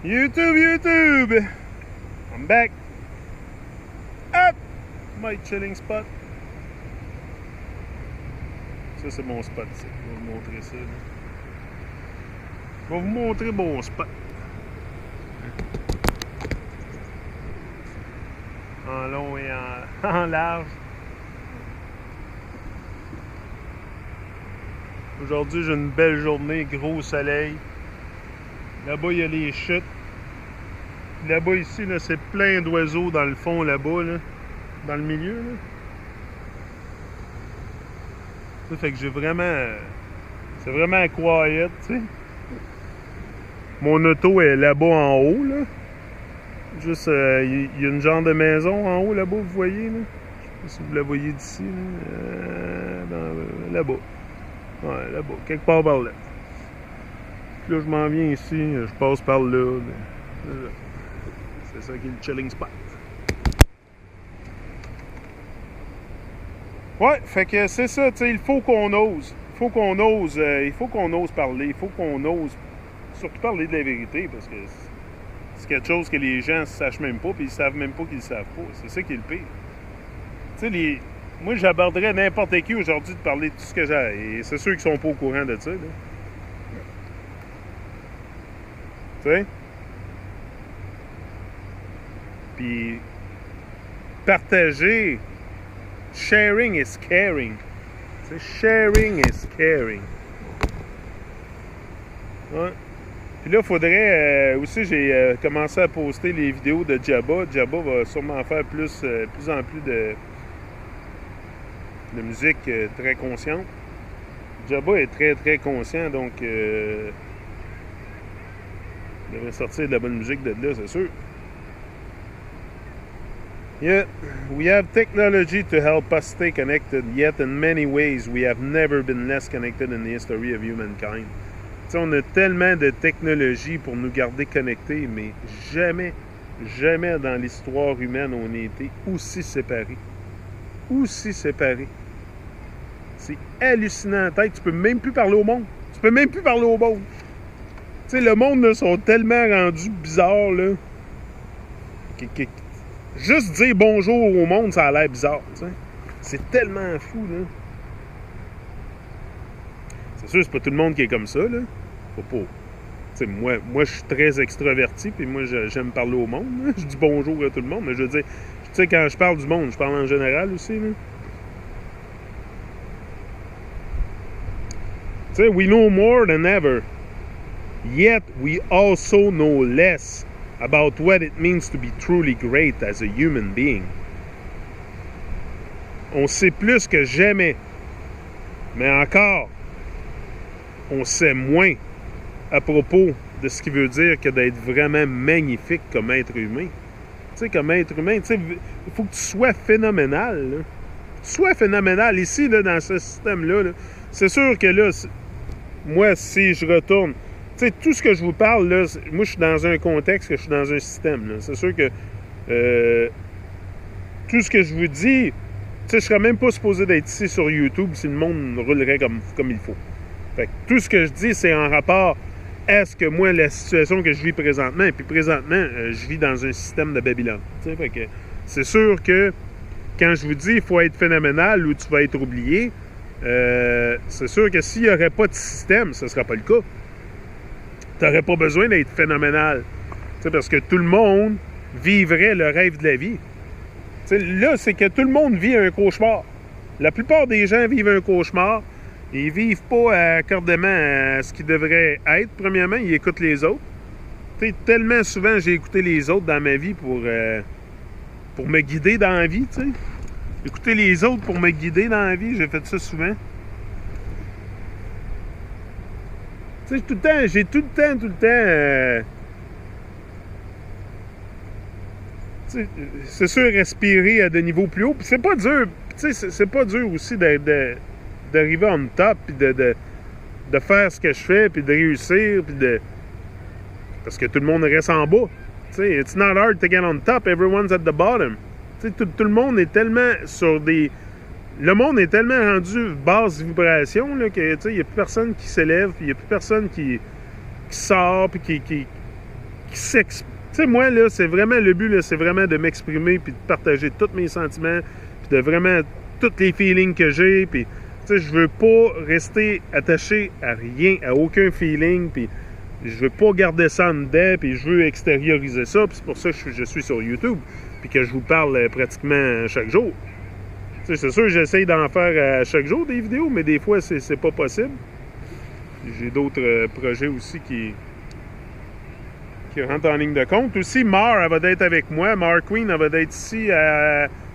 YouTube! I'm back at my chilling spot. Ça, c'est mon spot. Je vais vous montrer ça. Là. Je vais vous montrer mon spot. En long et en large. Aujourd'hui, j'ai une belle journée, gros soleil. Là-bas, il y a les chutes. Là-bas, ici, là, c'est plein d'oiseaux dans le fond, là-bas, là, dans le milieu. Là. Ça fait que j'ai vraiment... C'est vraiment quiet, tu sais. Mon auto est là-bas en haut, là. Juste, il y a une genre de maison en haut, là-bas, vous voyez, là. Je sais pas si vous la voyez d'ici, là. Là-bas. Ouais, là-bas, quelque part par là. Puis là, je m'en viens ici, je passe par là. C'est ça qui est le chilling spot. Ouais, fait que c'est ça, tu sais, il faut qu'on ose. Il faut qu'on ose parler. Il faut qu'on ose surtout parler de la vérité, parce que c'est quelque chose que les gens ne sachent même pas, puis ils savent même pas qu'ils le savent pas. C'est ça qui est le pire. Tu sais, moi, j'aborderais n'importe qui aujourd'hui de parler de tout ce que j'ai. Et c'est sûr qu'ils sont pas au courant de ça, là. Tu sais? Puis, partager, sharing is caring. Tu sais, sharing is caring. Ouais. Puis là, il faudrait... aussi, j'ai commencé à poster les vidéos de Jabba. Jabba va sûrement faire plus en plus de musique très consciente. Jabba est très, très conscient, donc... il devrait sortir de la bonne musique de là, c'est sûr. Yeah, we have technology to help us stay connected, yet in many ways we have never been less connected in the history of humankind. T'sais, on a tellement de technologie pour nous garder connectés, mais jamais, jamais dans l'histoire humaine on a été aussi séparés. Aussi séparés. C'est hallucinant. Tu peux même plus parler au monde. Tu peux même plus parler au monde. Tu sais, le monde, là, sont tellement rendus bizarres, là. Juste dire bonjour au monde, ça a l'air bizarre, tu sais. C'est tellement fou, là. C'est sûr, c'est pas tout le monde qui est comme ça, là. Faut pas. Tu sais, moi, je suis très extraverti, puis moi, j'aime parler au monde, là. Je dis bonjour à tout le monde, mais je veux dire, tu sais, quand je parle du monde, je parle en général aussi, là. Tu sais, we know more than ever. Yet we also know less about what it means to be truly great as a human being. On sait plus que jamais, mais encore, on sait moins à propos de ce qui veut dire que d'être vraiment magnifique comme être humain. Tu sais, comme être humain, tu sais, il faut que tu sois phénoménal, là. Tu sois phénoménal. Ici, là, dans ce système-là, là, c'est sûr que là, moi, si je retourne... Tu sais, tout ce que je vous parle, là, moi, je suis dans un contexte, que je suis dans un système, là. C'est sûr que tout ce que je vous dis, tu sais, je serais même pas supposé d'être ici sur YouTube si le monde roulerait comme il faut. Fait que tout ce que je dis, c'est en rapport à ce que moi, la situation que je vis présentement, et puis présentement, je vis dans un système de Babylone. Tu sais, fait que c'est sûr que quand je vous dis il faut être phénoménal ou tu vas être oublié, c'est sûr que s'il n'y aurait pas de système, ce ne sera pas le cas. Tu n'aurais pas besoin d'être phénoménal. T'sais, parce que tout le monde vivrait le rêve de la vie. T'sais, là, c'est que tout le monde vit un cauchemar. La plupart des gens vivent un cauchemar. Ils vivent pas accordément à ce qu'ils devraient être. Premièrement, ils écoutent les autres. T'sais, tellement souvent, j'ai écouté les autres dans ma vie pour me guider dans la vie. T'sais. Écouter les autres pour me guider dans la vie, j'ai fait ça souvent. Tu sais, j'ai tout le temps... c'est sûr, respirer à des niveaux plus hauts. Puis c'est pas dur. Tu sais, c'est pas dur aussi d'arriver on top, puis de faire ce que je fais, puis de réussir, puis de... Parce que tout le monde reste en bas. Tu sais, it's not hard to get on top, everyone's at the bottom. Tu sais, tout le monde est tellement sur des... Le monde est tellement rendu basse vibration là, que il n'y a plus personne qui s'élève, puis il n'y a plus personne qui sort, puis qui qui s'exprime. Tu sais, moi, là, c'est vraiment le but, là, c'est vraiment de m'exprimer puis de partager tous mes sentiments, puis de vraiment tous les feelings que j'ai, puis tu sais, je veux pas rester attaché à rien, à aucun feeling, puis je veux pas garder ça en dedans, puis je veux extérioriser ça, puis c'est pour ça que je suis sur YouTube, puis que je vous parle pratiquement chaque jour. Tu sais, c'est sûr, j'essaye d'en faire à chaque jour des vidéos, mais des fois, c'est pas possible. J'ai d'autres projets aussi qui rentre en ligne de compte. Aussi, Mar, elle va être avec moi. Mar Queen, elle va être ici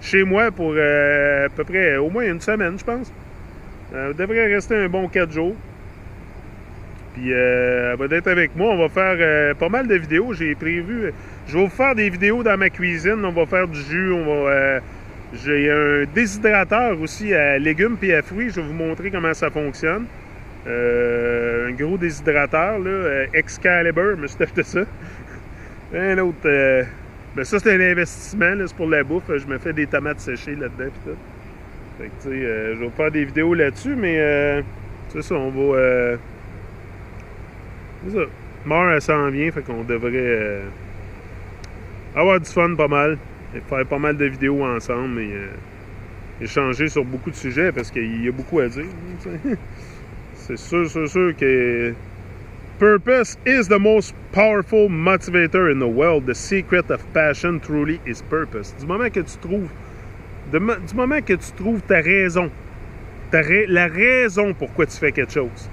chez moi pour à peu près au moins une semaine, je pense. Elle devrait rester un bon 4 jours. Puis elle va être avec moi. On va faire pas mal de vidéos. J'ai prévu... Je vais vous faire des vidéos dans ma cuisine. On va faire du jus. J'ai un déshydrateur aussi à légumes et à fruits. Je vais vous montrer comment ça fonctionne. Un gros déshydrateur, là, Excalibur, je me suis acheté ça. Un autre, ben ça c'est un investissement, c'est pour la bouffe. Je me fais des tomates séchées là-dedans pis tout. Fait que tu sais, je vais faire des vidéos là-dessus, mais c'est ça, on va... c'est ça. Mar, elle s'en vient, fait qu'on devrait avoir du fun pas mal. Et faire pas mal de vidéos ensemble et échanger sur beaucoup de sujets parce qu'il y a beaucoup à dire. C'est sûr que purpose is the most powerful motivator in the world. The secret of passion truly is purpose. Du moment que tu trouves ta raison, la raison pourquoi tu fais quelque chose.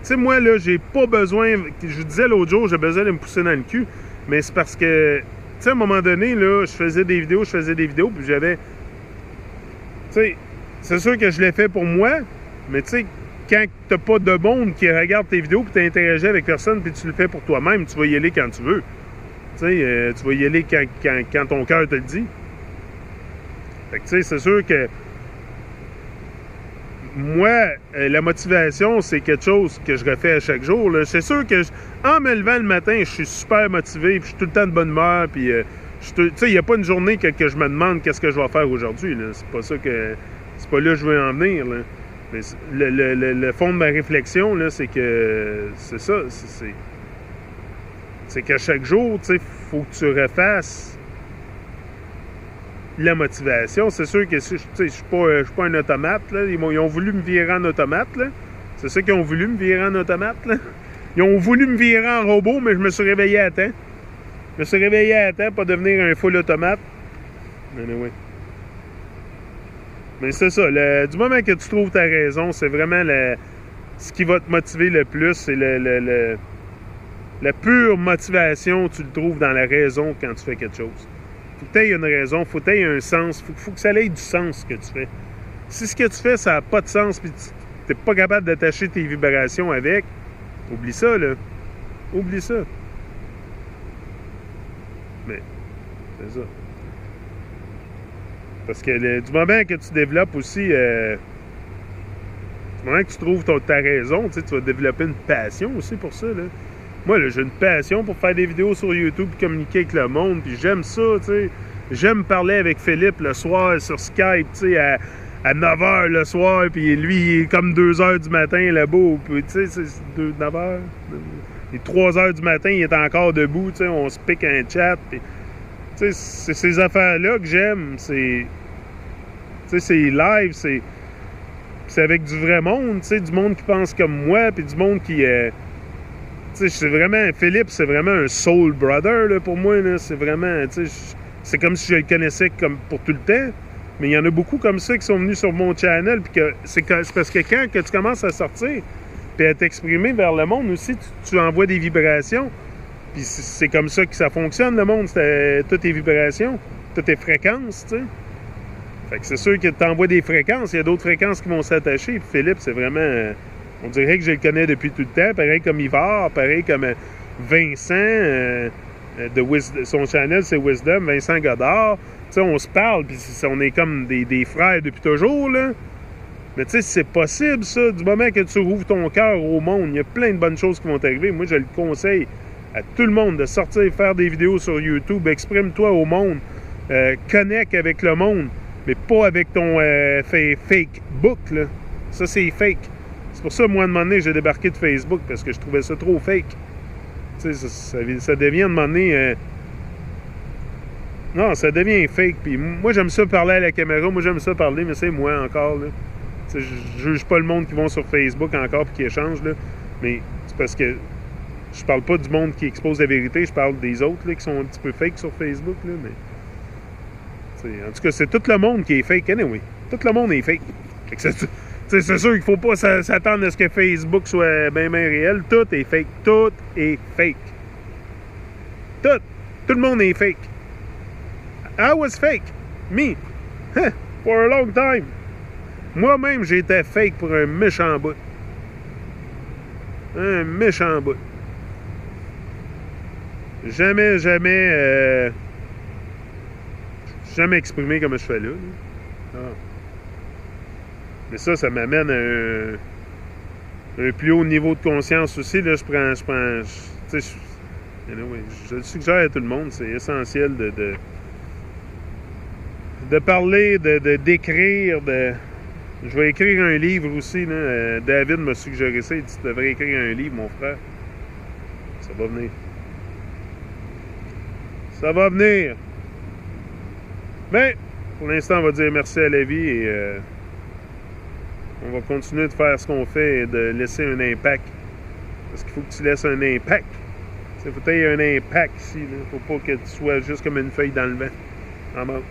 Tu sais, moi, là, j'ai pas besoin... Je disais l'autre jour, j'ai besoin de me pousser dans le cul, mais c'est parce que, tu sais, à un moment donné, là, je faisais des vidéos, puis j'avais... Tu sais, c'est sûr que je l'ai fait pour moi, mais tu sais, quand t'as pas de monde qui regarde tes vidéos puis t'interagis avec personne puis tu le fais pour toi-même, tu vas y aller quand tu veux. Tu sais, tu vas y aller quand ton cœur te le dit. Fait que tu sais, c'est sûr que moi, la motivation, c'est quelque chose que je refais à chaque jour. C'est sûr que en me levant le matin, je suis super motivé puis je suis tout le temps de bonne humeur puis tu sais, il n'y a pas une journée que je me demande qu'est-ce que je vais faire aujourd'hui. C'est pas ça que... C'est pas là que je veux en venir, là. Mais le fond de ma réflexion, là, c'est que c'est ça. C'est qu'à chaque jour, tu sais, faut que tu refasses la motivation. C'est sûr que je suis pas un automate, là. Ils ont voulu me virer en automate, là. C'est ça qu'ils ont voulu me virer en automate, là. Ils ont voulu me virer en robot, mais je me suis réveillé à temps. Je me suis réveillé à temps pour devenir un full automate. Anyway. Mais c'est ça, du moment que tu trouves ta raison, c'est vraiment ce qui va te motiver le plus, c'est la pure motivation, tu le trouves dans la raison quand tu fais quelque chose. Faut que tu aies une raison, faut que tu aies un sens, faut que ça ait du sens ce que tu fais. Si ce que tu fais, ça n'a pas de sens, puis tu n'es pas capable d'attacher tes vibrations avec, oublie ça, là. Oublie ça. Mais, c'est ça. Parce que du moment que tu développes aussi, du moment que tu trouves ta raison, tu vas développer une passion aussi pour ça, là. Moi, là, j'ai une passion pour faire des vidéos sur YouTube et communiquer avec le monde, puis j'aime ça, tu sais. J'aime parler avec Philippe le soir sur Skype, tu sais, à 9h le soir, puis lui, il est comme 2h du matin là-bas, puis tu sais, c'est 9h, et 3h du matin, il est encore debout, tu sais, on se pique un chat, puis... Tu sais, c'est ces affaires-là que j'aime. C'est live, c'est avec du vrai monde, tu sais, du monde qui pense comme moi, puis du monde qui... tu sais, c'est vraiment... Philippe, c'est vraiment un soul brother, là, pour moi, là. C'est vraiment, tu sais, c'est comme si je le connaissais comme pour tout le temps. Mais il y en a beaucoup comme ça qui sont venus sur mon channel, puis que c'est parce que quand que tu commences à sortir, puis à t'exprimer vers le monde aussi, tu envoies des vibrations. Puis c'est comme ça que ça fonctionne, le monde. C'est toutes tes vibrations, toutes tes fréquences, tu sais. Fait que c'est sûr que tu envoies des fréquences. Il y a d'autres fréquences qui vont s'attacher. Puis Philippe, c'est vraiment... on dirait que je le connais depuis tout le temps. Pareil comme Yvar, pareil comme Vincent. Son channel, c'est Wisdom. Vincent Godard. Tu sais, on se parle, puis on est comme des frères depuis toujours, là. Mais tu sais, c'est possible, ça. Du moment que tu rouvres ton cœur au monde, il y a plein de bonnes choses qui vont t'arriver. Moi, je le conseille à tout le monde de sortir, faire des vidéos sur YouTube, exprime-toi au monde, connecte avec le monde, mais pas avec ton fake book, là. Ça, c'est fake. C'est pour ça, moi, à un moment donné, j'ai débarqué de Facebook, parce que je trouvais ça trop fake. Tu Tu sais, ça devient, à un moment donné... non, ça devient fake. Puis moi, j'aime ça parler à la caméra. Moi, j'aime ça parler, mais c'est moi encore, là. Tu sais, je juge pas le monde qui vont sur Facebook encore puis qui échangent, là. Mais c'est parce que je parle pas du monde qui expose la vérité. Je parle des autres, là, qui sont un petit peu fake sur Facebook, là. Mais... en tout cas, c'est tout le monde qui est fake, anyway. Tout le monde est fake. C'est sûr qu'il faut pas s'attendre à ce que Facebook soit bien réel. Tout est fake. Tout est fake. Tout. Tout le monde est fake. I was fake. Me. For a long time. Moi-même, j'étais fake pour un méchant bout. Un méchant bout. Jamais exprimé comme je fais là. Ah. Mais ça m'amène à un plus haut niveau de conscience aussi. Là, je le suggère à tout le monde. C'est essentiel de parler, d'écrire. Je vais écrire un livre aussi. Là. David m'a suggéré ça. Il dit, tu devrais écrire un livre, mon frère. Ça va venir. Ça va venir. Mais, pour l'instant, on va dire merci à la vie et on va continuer de faire ce qu'on fait et de laisser un impact. Parce qu'il faut que tu laisses un impact. Il faut que tu aies un impact ici. Il ne faut pas que tu sois juste comme une feuille dans le vent. En mode.